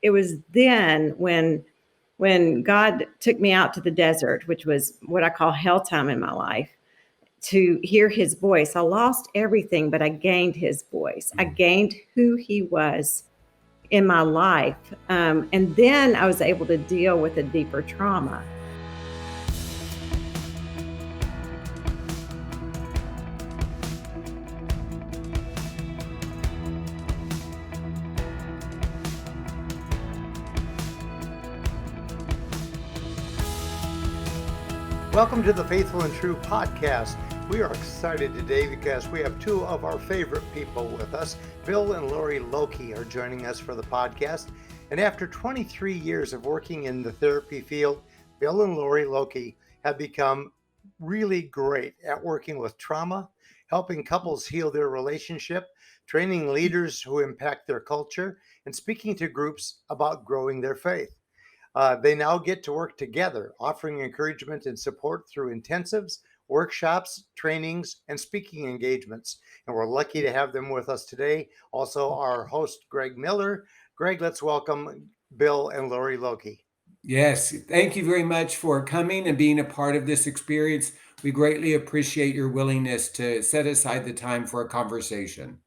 it was then when God took me out to the desert, which was what I call hell time in my life, to hear his voice. I lost everything, but I gained his voice. I gained who he was in my life. And then I was able to deal with a deeper trauma. Welcome to the Faithful and True podcast. We are excited today because we have two of our favorite people with us. Bill and Laurie Lokey are joining us for the podcast. And after 23 years of working in the therapy field, Bill and Laurie Lokey have become really great at working with trauma, helping couples heal their relationship, training leaders who impact their culture, and speaking to groups about growing their faith. They now get to work together, offering encouragement and support through intensives, workshops, trainings, and speaking engagements. And we're lucky to have them with us today. Also, our host, Greg Miller. Greg, let's welcome Bill and Laurie Lokey. Yes, thank you very much for coming and being a part of this experience. We greatly appreciate your willingness to set aside the time for a conversation.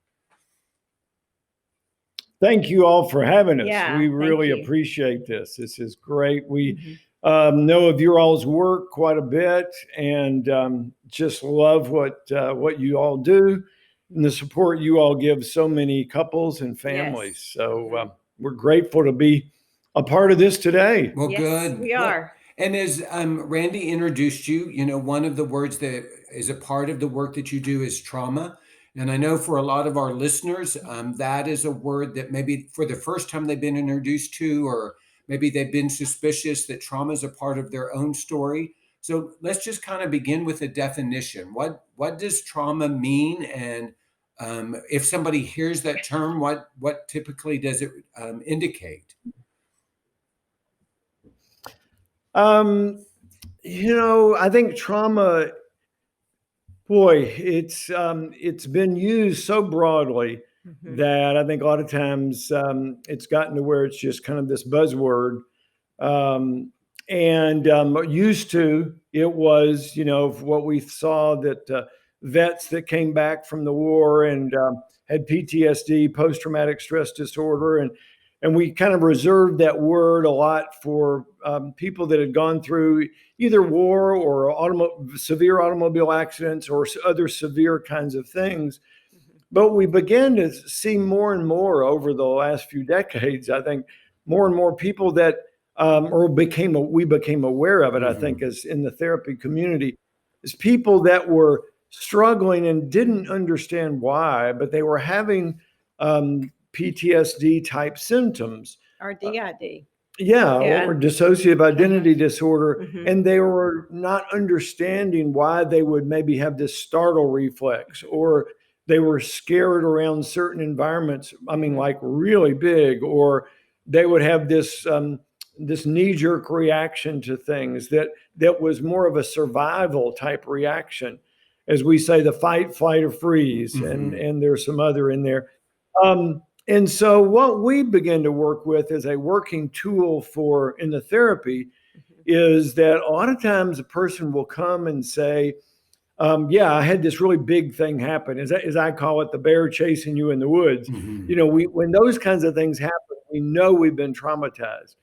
Thank you all for having us. Yeah, we really thank you. appreciate this. This is great. We know of your all's work quite a bit, and just love what you all do and the support you all give so many couples and families. Yes. So we're grateful to be a part of this today. Well, Yes, good. we are. And as Randy introduced you, one of the words that is a part of the work that you do is trauma. And I know for a lot of our listeners, that is a word that maybe for the first time they've been introduced to, or maybe they've been suspicious that trauma is a part of their own story. So let's just kind of begin with a definition. What does trauma mean? And if somebody hears that term, what typically does it indicate? I think trauma, boy, it's been used so broadly that I think a lot of times it's gotten to where it's just kind of this buzzword. Used to, it was, what we saw that vets that came back from the war and had PTSD, post-traumatic stress disorder, and we kind of reserved that word a lot for people that had gone through either war or severe automobile accidents or other severe kinds of things. But we began to see more and more over the last few decades, I think, more and more people that, we became aware of it, I think, as in the therapy community, as people that were struggling and didn't understand why, but they were having PTSD type symptoms. Or DID. Or dissociative identity disorder. And they were not understanding why they would maybe have this startle reflex, or they were scared around certain environments. I mean, like really big, or they would have this knee-jerk reaction to things that was more of a survival type reaction. As we say, the fight, flight, or freeze. And there's some other in there. And so what we begin to work with as a working tool in the therapy is that a lot of times a person will come and say, I had this really big thing happen. As I call it, the bear chasing you in the woods. When those kinds of things happen, we know we've been traumatized.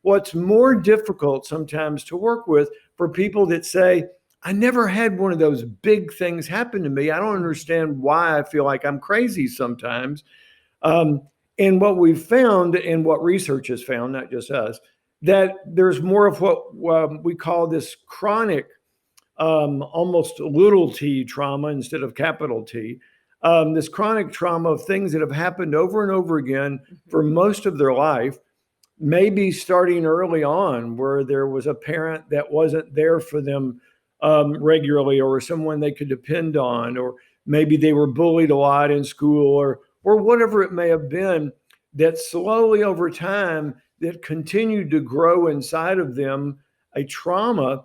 What's more difficult sometimes to work with for people that say, I never had one of those big things happen to me. I don't understand why I feel like I'm crazy sometimes. And what we've found, and what research has found, not just us, that there's more of what we call this chronic, almost little t trauma instead of capital T, this chronic trauma of things that have happened over and over again for most of their life, maybe starting early on where there was a parent that wasn't there for them regularly, or someone they could depend on, or maybe they were bullied a lot in school, or whatever it may have been, that slowly over time that continued to grow inside of them a trauma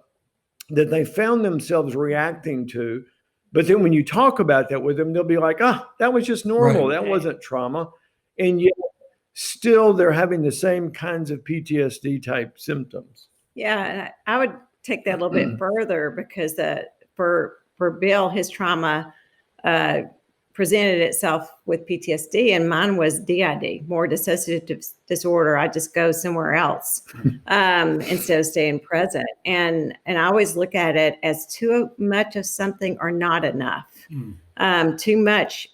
that they found themselves reacting to. But then when you talk about that with them, they'll be like, that was just normal. Right. That wasn't trauma. And yet still they're having the same kinds of PTSD type symptoms. Yeah, and I would take that a little bit further because for Bill, his trauma presented itself with PTSD, and mine was DID, more dissociative disorder. I just go somewhere else instead of staying present. And I always look at it as too much of something or not enough. Too much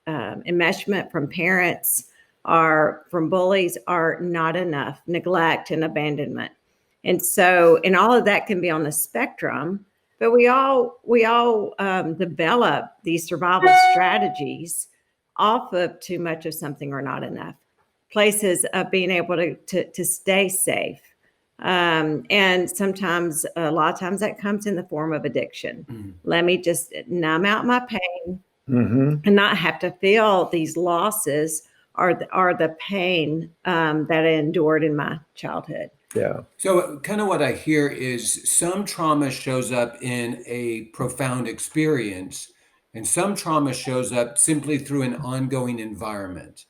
enmeshment from parents or from bullies are not enough. Neglect and abandonment. And so, and all of that can be on the spectrum, but we all develop these survival strategies off of too much of something or not enough. Places of being able to stay safe. And sometimes, a lot of times that comes in the form of addiction. Let me just numb out my pain and not have to feel these losses or the pain that I endured in my childhood. Yeah. So kind of what I hear is some trauma shows up in a profound experience, and some trauma shows up simply through an ongoing environment.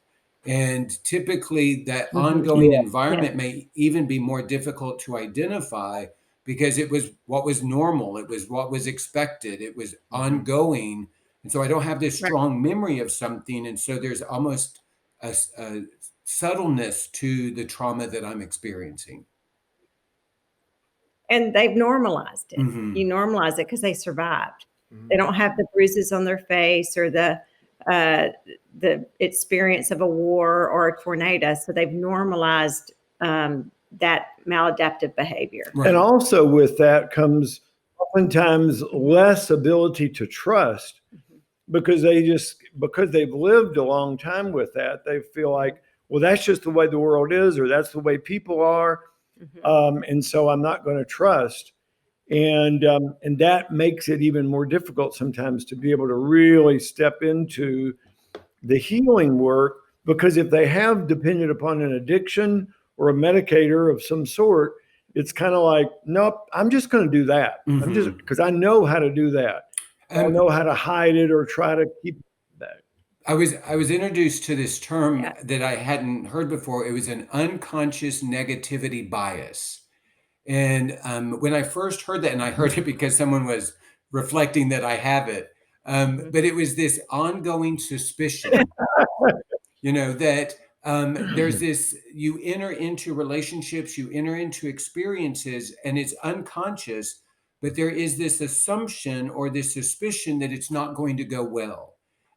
And typically that ongoing environment may even be more difficult to identify because it was what was normal. It was what was expected. It was ongoing. And so I don't have this strong memory of something. And so there's almost a subtleness to the trauma that I'm experiencing. And they've normalized it. You normalize it because they survived. They don't have the bruises on their face or the experience of a war or a tornado. So they've normalized that maladaptive behavior. And also with that comes oftentimes less ability to trust because they've lived a long time with that. They feel like, well, that's just the way the world is, or that's the way people are. And so I'm not going to trust. And that makes it even more difficult sometimes to be able to really step into the healing work, because if they have depended upon an addiction or a medicator of some sort, it's kind of like, nope, I'm just going to do that. I'm just, because I know how to do that. I know how to hide it or try to keep that. I was introduced to this term that I hadn't heard before. It was an unconscious negativity bias. And when I first heard that, and I heard it because someone was reflecting that I have it, but it was this ongoing suspicion, that there's this, you enter into relationships, you enter into experiences, and it's unconscious, but there is this assumption or this suspicion that it's not going to go well.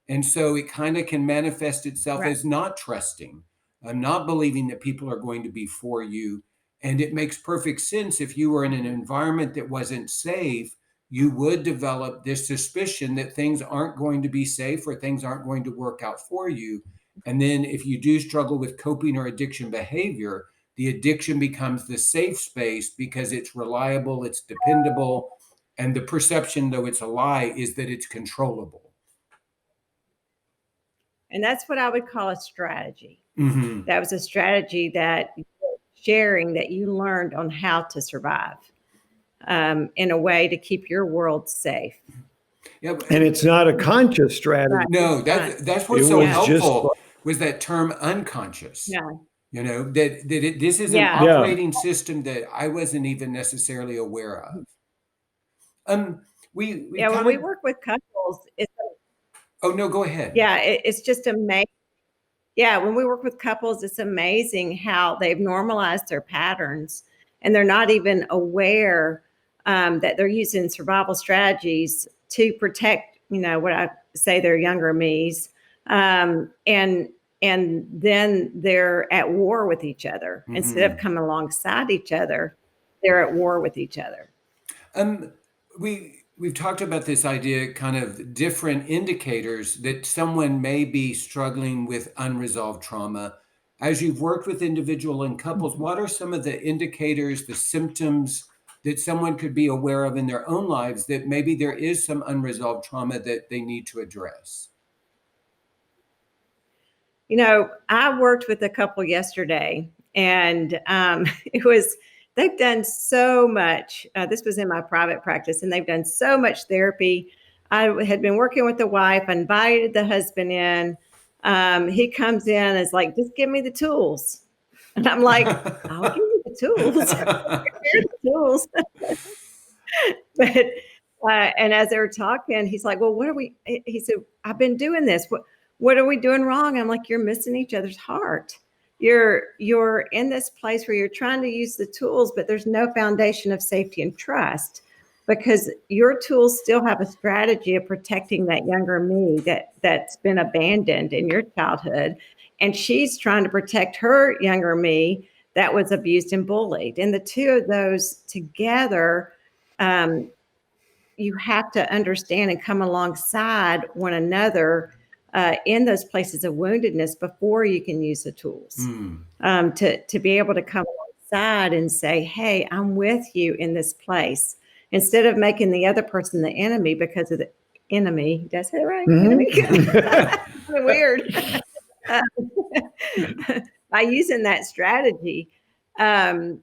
And so it kind of can manifest itself as not trusting. I'm not believing that people are going to be for you. And it makes perfect sense. If you were in an environment that wasn't safe, you would develop this suspicion that things aren't going to be safe or things aren't going to work out for you. And then if you do struggle with coping or addiction behavior, the addiction becomes the safe space because it's reliable, it's dependable. And the perception, though it's a lie, is that it's controllable. And that's what I would call a strategy. That was a strategy that sharing that you learned on how to survive in a way to keep your world safe. And it's not a conscious strategy. No, that's what's so helpful was that term unconscious. This is an operating system that I wasn't even necessarily aware of. When we work with couples, oh no, go ahead. It's just amazing. When we work with couples, it's amazing how they've normalized their patterns and they're not even aware that they're using survival strategies to protect, what I say their younger me's. And then they're at war with each other. Instead of coming alongside each other, they're at war with each other. We've talked about this idea, kind of different indicators that someone may be struggling with unresolved trauma. As you've worked with individual and couples, what are some of the indicators, the symptoms that someone could be aware of in their own lives that maybe there is some unresolved trauma that they need to address? I worked with a couple yesterday, and they've done so much. This was in my private practice, and they've done so much therapy. I had been working with the wife, invited the husband in, he comes in and is like, just give me the tools. And I'm like, I'll give you the tools. Here's the tools. But and as they were talking, he's like, well, what are we? He said, I've been doing this. What are we doing wrong? I'm like, you're missing each other's heart. You're in this place where you're trying to use the tools, but there's no foundation of safety and trust, because your tools still have a strategy of protecting that younger me that's been abandoned in your childhood. And she's trying to protect her younger me that was abused and bullied. And the two of those together, you have to understand and come alongside one another in those places of woundedness before you can use the tools. To be able to come alongside and say, hey, I'm with you in this place, instead of making the other person the enemy because of the enemy. Did I say it right? Mm-hmm. Enemy. Weird. By using that strategy, then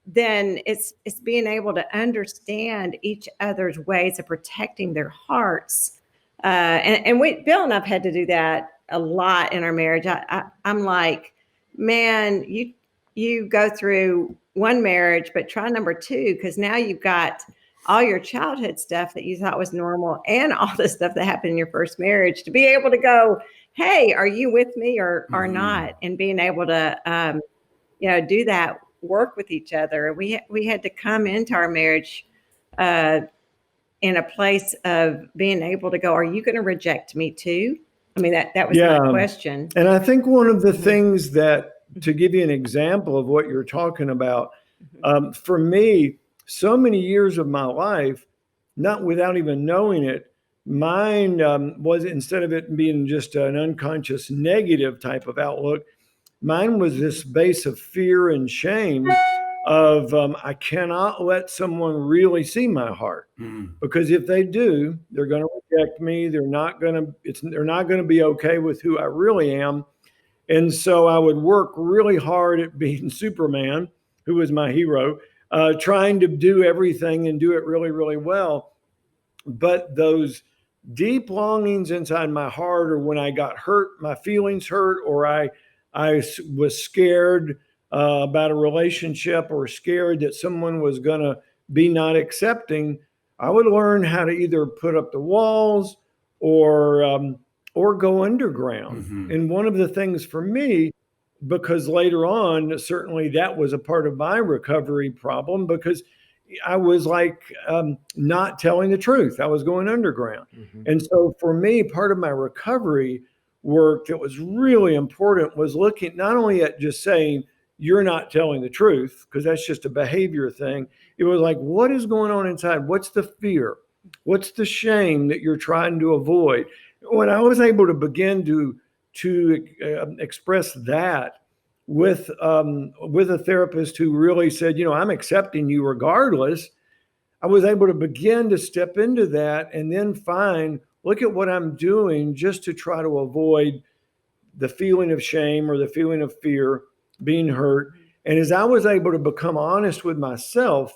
it's being able to understand each other's ways of protecting their hearts. And Bill and I've had to do that a lot in our marriage. I'm like, man, you go through one marriage, but try number two, because now you've got all your childhood stuff that you thought was normal and all the stuff that happened in your first marriage, to be able to go, hey, are you with me or not? And being able to, do that, work with each other. We had to come into our marriage in a place of being able to go, are you going to reject me too? I mean, that was my question. And I think one of the things that, to give you an example of what you're talking about, for me, so many years of my life, not without even knowing it, mine was, instead of it being just an unconscious negative type of outlook, mine was this base of fear and shame of I cannot let someone really see my heart, because if they do, they're going to reject me. They're not going to be okay with who I really am. And so I would work really hard at being Superman, who was my hero, trying to do everything and do it really, really well. But those deep longings inside my heart, or when I got hurt, my feelings hurt, or I was scared about a relationship, or scared that someone was going to be not accepting, I would learn how to either put up the walls or go underground. And one of the things for me, because later on, certainly that was a part of my recovery problem, because I was like not telling the truth. I was going underground. And so for me, part of my recovery work that was really important was looking not only at just saying, you're not telling the truth, because that's just a behavior thing. It was like, what is going on inside? What's the fear? What's the shame that you're trying to avoid? When I was able to begin to express that with a therapist who really said, I'm accepting you regardless, I was able to begin to step into that and then look at what I'm doing just to try to avoid the feeling of shame or the feeling of fear, being hurt. And as I was able to become honest with myself,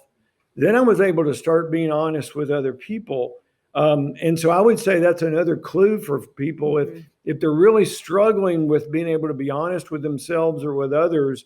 then I was able to start being honest with other people. And so I would say that's another clue for people. If they're really struggling with being able to be honest with themselves or with others,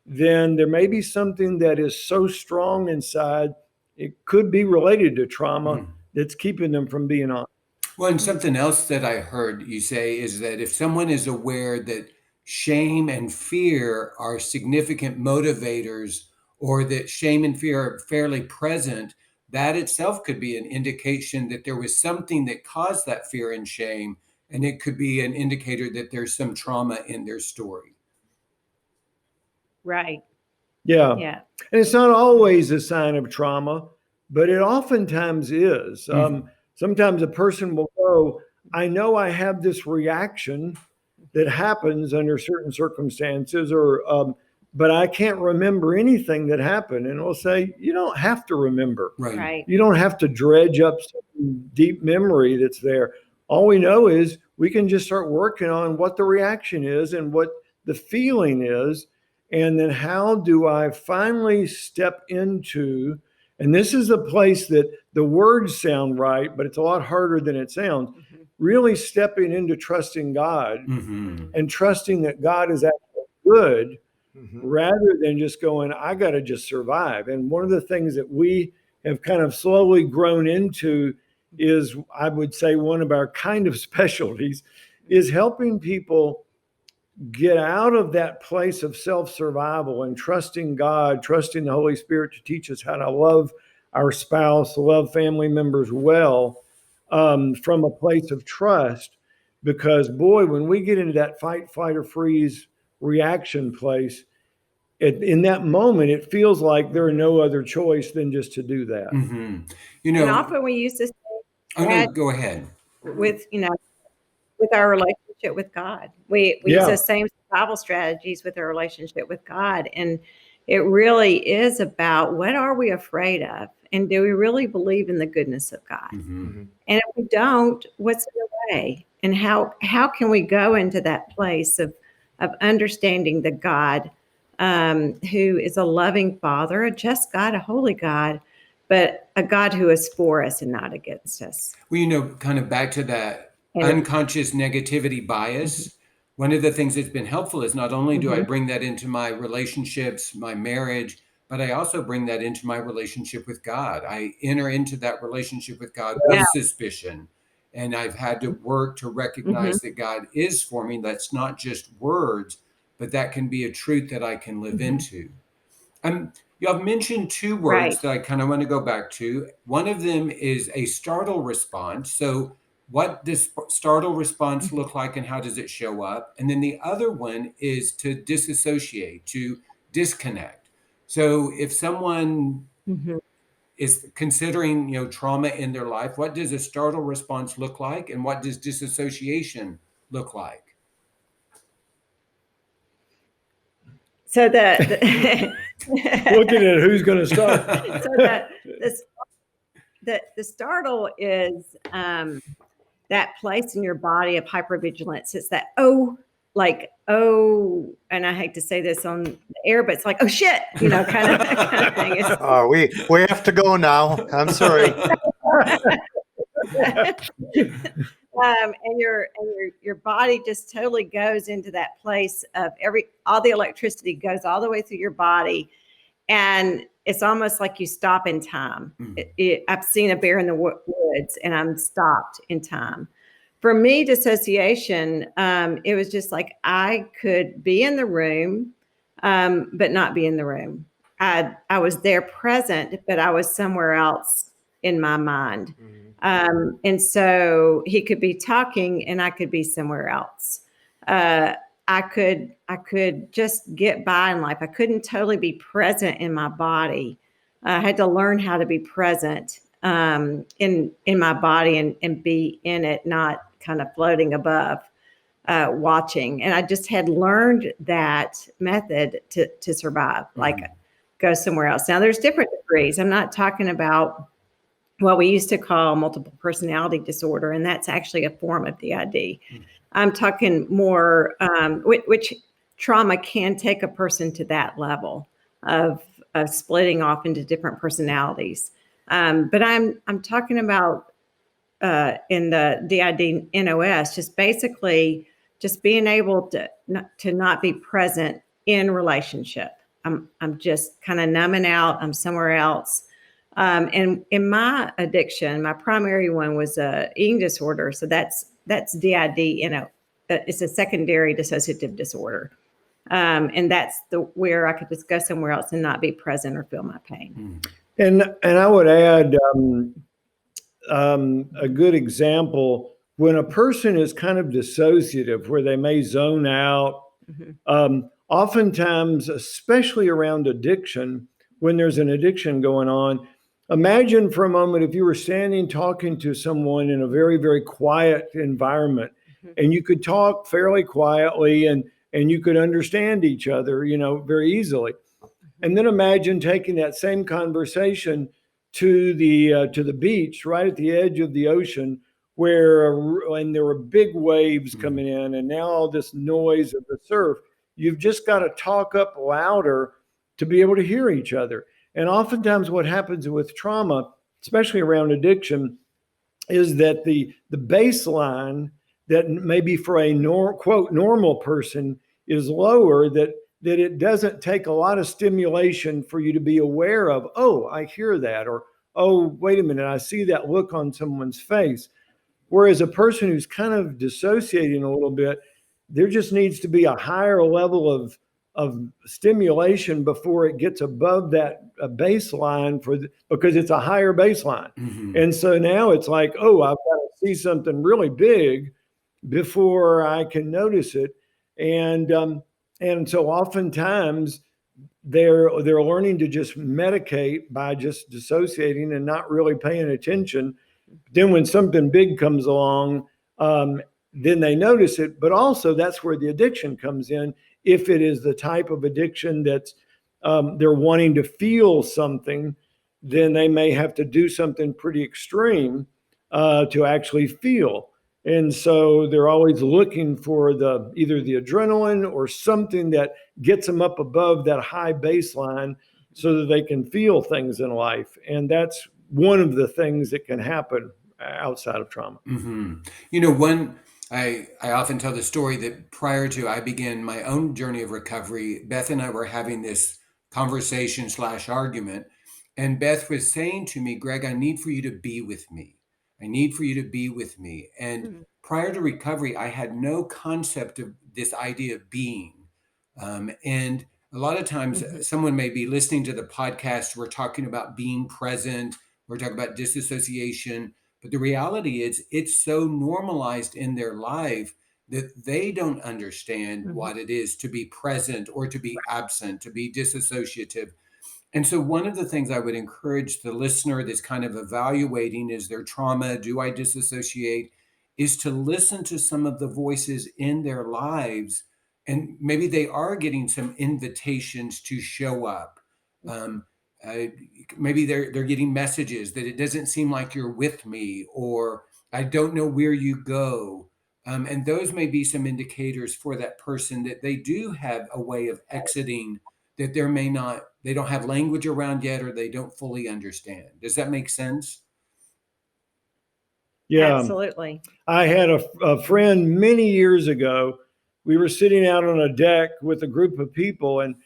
then there may be something that is so strong inside, it could be related to trauma that's keeping them from being honest. Well, and something else that I heard you say is that if someone is aware that shame and fear are significant motivators, or that shame and fear are fairly present, that itself could be an indication that there was something that caused that fear and shame. And it could be an indicator that there's some trauma in their story. Right. Yeah. And it's not always a sign of trauma, but it oftentimes is. Sometimes a person will go, I know I have this reaction that happens under certain circumstances, but I can't remember anything that happened. And we'll say, you don't have to remember. Right. You don't have to dredge up some deep memory that's there. All we know is we can just start working on what the reaction is and what the feeling is. And then how do I finally step into, and this is a place that the words sound right, but it's a lot harder than it sounds. really stepping into trusting God Mm-hmm. and trusting that God is actually good, Mhm. rather than just going, I got to just survive. And one of the things that we have kind of slowly grown into is, I would say, one of our kind of specialties is helping people get out of that place of self-survival and trusting God, trusting the Holy Spirit to teach us how to love our spouse, love family members well, from a place of trust. Because boy, when we get into that fight, flight, or freeze reaction place, in that moment, it feels like there are no other choice than just to do that. Mm-hmm. And often we use this Oh no, go ahead. with, with our relationship with God. We use Yeah. those same survival strategies with our relationship with God. And it really is about, what are we afraid of? And do we really believe in the goodness of God? Mm-hmm. Mhm. And if we don't, what's in the way? And how can we go into that place of understanding the God who is a loving Father, a just God, a holy God, but a God who is for us and not against us? Well, kind of back to that And unconscious negativity bias. One of the things that's been helpful is not only do I Mhm. bring that into my relationships, my marriage, but I also bring that into my relationship with God. I enter into that relationship with God with Yeah. suspicion. And I've had to work to recognize that God is for me. That's not just words, but that can be a truth that I can live Mhm. into. Y'all mentioned two Right. words that I kind of want to go back to. One of them is a startle response. So, what does startle response look like and how does it show up? And then the other one is to disassociate, to disconnect. So, if someone Mhm. is considering, trauma in their life, what does a startle response look like and what does disassociation look like? So Looking at who's going to start. so the startle is that place in your body of hypervigilance. It's that and I hate to say this on the air, but it's like, oh shit, kind of thing. We have to go now. I'm sorry. And your body just totally goes into that place of all the electricity goes all the way through your body, and it's almost like you stop in time. I've seen a bear in the woods, and I'm stopped in time. For me, dissociation, it was just like I could be in the room, but not be in the room. I was there present, but I was somewhere else in my mind. And so he could be talking and I could be somewhere else. I could just get by in life. I couldn't totally be present in my body. I had to learn how to be present in my body and be in it, not kind of floating above, watching. And I just had learned that method to survive, like go somewhere else. Now there's different degrees. I'm not talking about what we used to call multiple personality disorder, and that's actually a form of DID. I'm talking more, which trauma can take a person to that level of splitting off into different personalities. But I'm talking about in the DID NOS, just basically just being able to not be present in relationship. I'm just kind of numbing out. I'm somewhere else. And in my addiction, my primary one was a eating disorder. So that's DID. It's a secondary dissociative disorder, and that's where I could just go somewhere else and not be present or feel my pain. And I would add a good example, when a person is kind of dissociative, where they may zone out. Oftentimes, especially around addiction, when there's an addiction going on, imagine for a moment if you were standing talking to someone in a very, very quiet environment, and you could talk fairly quietly and you could understand each other, very easily. And then imagine taking that same conversation to the beach, right at the edge of the ocean, and there were big waves coming in, and now all this noise of the surf. You've just got to talk up louder to be able to hear each other. And oftentimes, what happens with trauma, especially around addiction, is that the baseline that maybe for a quote normal person is lower, that it doesn't take a lot of stimulation for you to be aware of, oh, I hear that, or oh, wait a minute, I see that look on someone's face. Whereas a person who's kind of dissociating a little bit, there just needs to be a higher level of stimulation before it gets above that baseline because it's a higher baseline. Mm-hmm. And so now it's like, oh, I've got to see something really big before I can notice it. And so oftentimes they're learning to just medicate by just dissociating and not really paying attention. Then when something big comes along, then they notice it. But also that's where the addiction comes in. If it is the type of addiction that's they're wanting to feel something, then they may have to do something pretty extreme to actually feel. And so they're always looking for either the adrenaline or something that gets them up above that high baseline so that they can feel things in life. And that's one of the things that can happen outside of trauma. Mm-hmm. I often tell the story that prior to I began my own journey of recovery, Beth and I were having this conversation / argument. And Beth was saying to me, Greg, I need for you to be with me. I need for you to be with me. And prior to recovery, I had no concept of this idea of being. And a lot of times someone may be listening to the podcast. We're talking about being present. We're talking about disassociation. But the reality is it's so normalized in their life that they don't understand what it is to be present or to be absent, to be disassociative. And so one of the things I would encourage the listener that's kind of evaluating is their trauma, do I dissociate, is to listen to some of the voices in their lives. And maybe they are getting some invitations to show up. Maybe they're getting messages that it doesn't seem like you're with me, or I don't know where you go. And those may be some indicators for that person that they do have a way of exiting that they don't have language around yet, or they don't fully understand. Does that make sense? Yeah, absolutely. I had a friend many years ago. We were sitting out on a deck with a group of people, and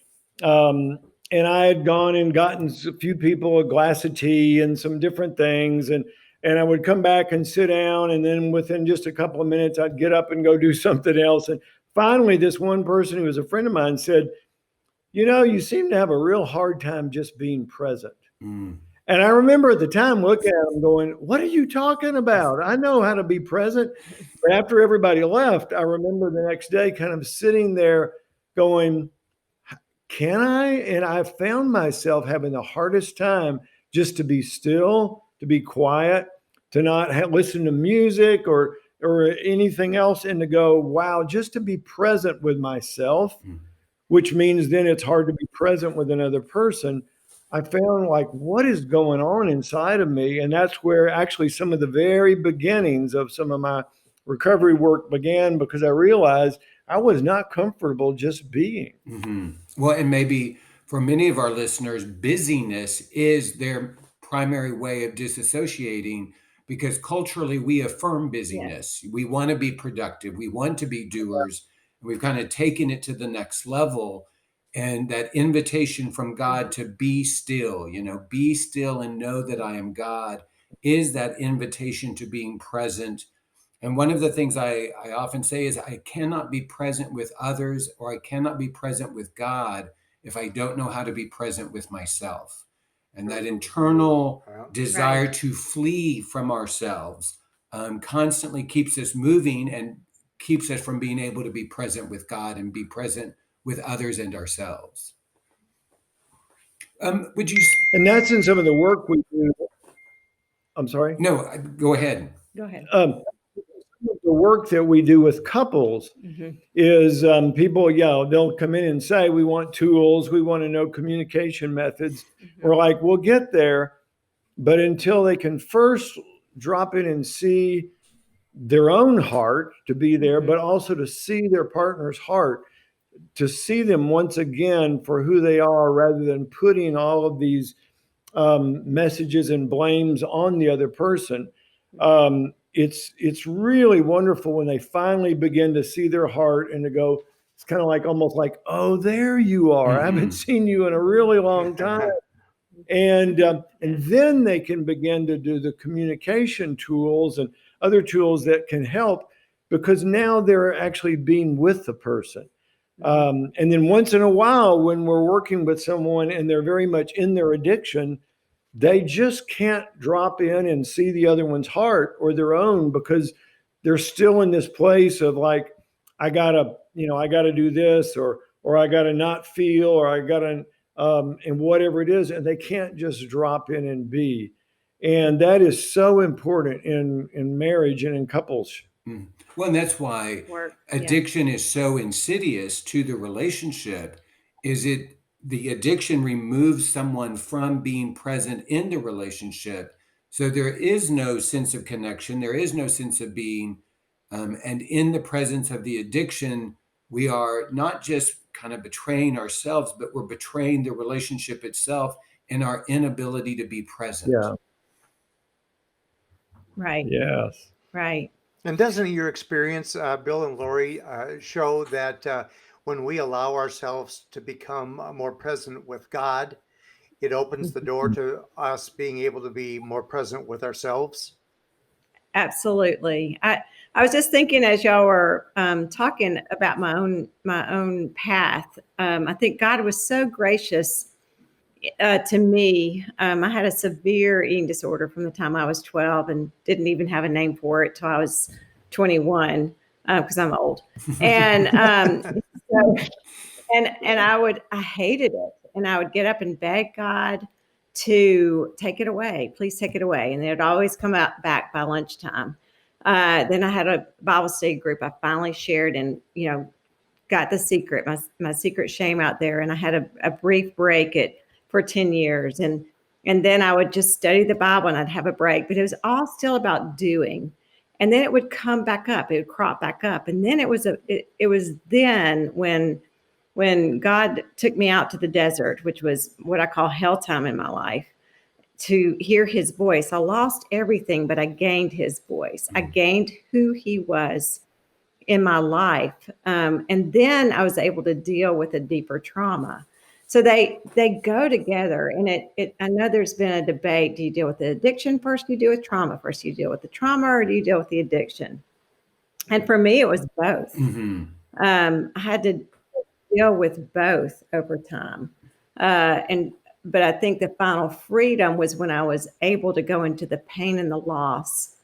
I had gone and gotten a few people a glass of tea and some different things, and I would come back and sit down, and then within just a couple of minutes, I'd get up and go do something else. And finally, this one person who was a friend of mine said, you seem to have a real hard time just being present. And I remember at the time looking at him going, what are you talking about? I know how to be present. But after everybody left, I remember the next day kind of sitting there going, can I? And I found myself having the hardest time just to be still, to be quiet, to not listen to music or anything else, and to go, wow, just to be present with myself, which means then it's hard to be present with another person. I found like, what is going on inside of me? And that's where actually some of the very beginnings of some of my recovery work began, because I realized I was not comfortable just being. Well, and maybe for many of our listeners, busyness is their primary way of disassociating, because culturally we affirm busyness. Yes. We want to be productive. We want to be doers. We've kind of taken it to the next level. And that invitation from God to be still, be still and know that I am God, is that invitation to being present. And one of the things I often say is I cannot be present with others, or I cannot be present with God if I don't know how to be present with myself. And that internal desire to flee from ourselves constantly keeps us moving and keeps us from being able to be present with God and be present with others and ourselves. Would you? And that's in some of the work we do. I'm sorry? No, go ahead. Go ahead. The work that we do with couples is people, they'll come in and say, we want tools, we want to know communication methods. We're like, we'll get there. But until they can first drop in and see their own heart, to be there, but also to see their partner's heart, to see them once again for who they are, rather than putting all of these messages and blames on the other person. It's really wonderful when they finally begin to see their heart and to go. It's kind of like almost like, oh, there you are. I haven't seen you in a really long time. And then they can begin to do the communication tools and other tools that can help, because now they're actually being with the person. And then once in a while, when we're working with someone and they're very much in their addiction, they just can't drop in and see the other one's heart or their own, because they're still in this place of like, I gotta do this, or I gotta not feel, or I gotta, and whatever it is, and they can't just drop in and be. And that is so important in marriage and in couples. Well, and that's why addiction is so insidious to the relationship. The addiction removes someone from being present in the relationship. So there is no sense of connection. There is no sense of being. And in the presence of the addiction, we are not just kind of betraying ourselves, but we're betraying the relationship itself and our inability to be present. Yeah. Right. Yes. Right. And doesn't your experience, Bill and Laurie, show that when we allow ourselves to become more present with God, it opens the door to us being able to be more present with ourselves? Absolutely. I was just thinking as y'all were talking about my own path. I think God was so gracious to me. I had a severe eating disorder from the time I was 12 and didn't even have a name for it till I was 21, because I'm old. And I hated it, and I would get up and beg God to take it away. Please take it away. And it would always come back by lunchtime. Then I had a Bible study group I finally shared, and, got the secret, my secret shame out there. And I had a brief break for 10 years. And then I would just study the Bible and I'd have a break, but it was all still about doing. And then it would come back up, it would crop back up. And then it was then when God took me out to the desert, which was what I call hell time in my life, to hear his voice. I lost everything, but I gained his voice. I gained who he was in my life. And then I was able to deal with a deeper trauma. So they go together. And I know there's been a debate. Do you deal with the addiction first? Do you deal with trauma first? Do you deal with the trauma, or do you deal with the addiction? And for me, it was both. I had to deal with both over time. But I think the final freedom was when I was able to go into the pain and the losses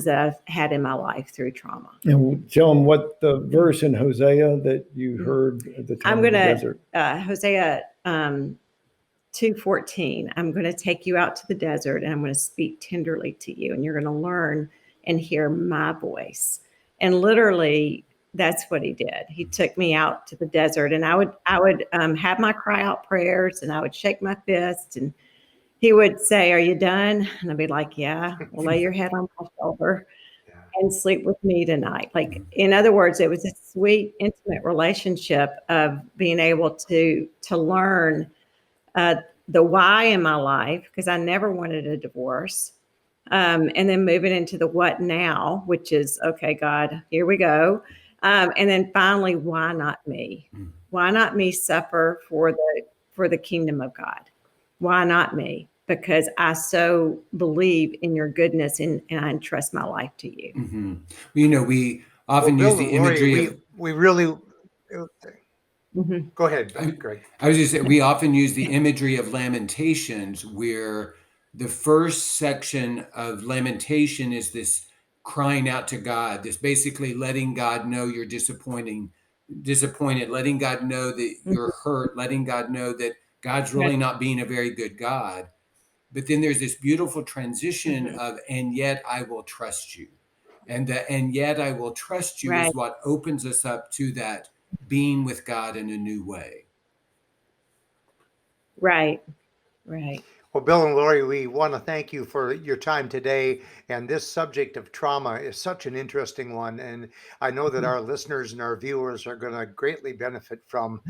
that I've had in my life through trauma. And tell them what the verse in Hosea that you heard at the time of the desert. Hosea 2:14. I'm going to take you out to the desert, and I'm going to speak tenderly to you, and you're going to learn and hear my voice. And literally, that's what he did. He took me out to the desert, and I would have my cry out prayers, and I would shake my fist, and he would say, "Are you done?" And I'd be like, "Yeah." Well, lay your head on my shoulder and sleep with me tonight. Like, in other words, it was a sweet, intimate relationship of being able to learn the why in my life, because I never wanted a divorce. And then moving into the what now, which is, okay, God, here we go. And then finally, why not me? Why not me suffer for the kingdom of God? Why not me? Because I so believe in your goodness, and I entrust my life to you. We often use the imagery of... We really... Go ahead, Greg. I was just saying, we often use the imagery of Lamentations, where the first section of Lamentation is this crying out to God, this basically letting God know you're disappointed, letting God know that you're hurt, letting God know that God's really not being a very good God. But then there's this beautiful transition of, and yet I will trust you. And yet I will trust you is what opens us up to that being with God in a new way. Right. Well, Bill and Laurie, we want to thank you for your time today. And this subject of trauma is such an interesting one. And I know that our listeners and our viewers are going to greatly benefit from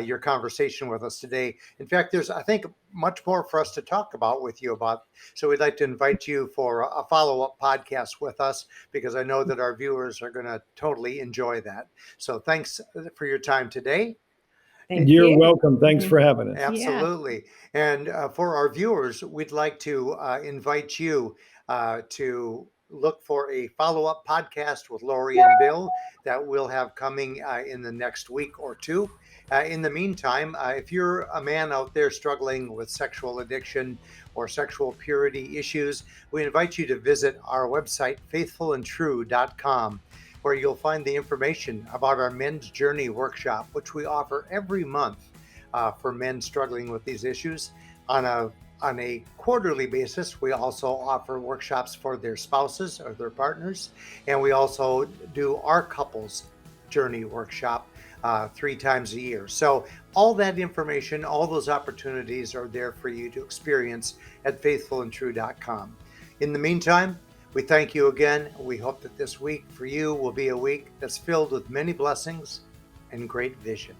your conversation with us today. In fact, there's, I think, much more for us to talk about with you about. So we'd like to invite you for a follow-up podcast with us, because I know that our viewers are going to totally enjoy that. So thanks for your time today. Thank You're you. welcome. Thanks for having us. Absolutely. And for our viewers, we'd like to invite you to look for a follow-up podcast with Laurie and Bill that we'll have coming in the next week or two. In the meantime, if you're a man out there struggling with sexual addiction or sexual purity issues, we invite you to visit our website, faithfulandtrue.com, where you'll find the information about our Men's Journey workshop, which we offer every month for men struggling with these issues. On a quarterly basis, we also offer workshops for their spouses or their partners, and we also do our couples journey workshop 3 times a year. So all that information, all those opportunities are there for you to experience at faithfulandtrue.com. In the meantime, we thank you again. We hope that this week for you will be a week that's filled with many blessings and great vision.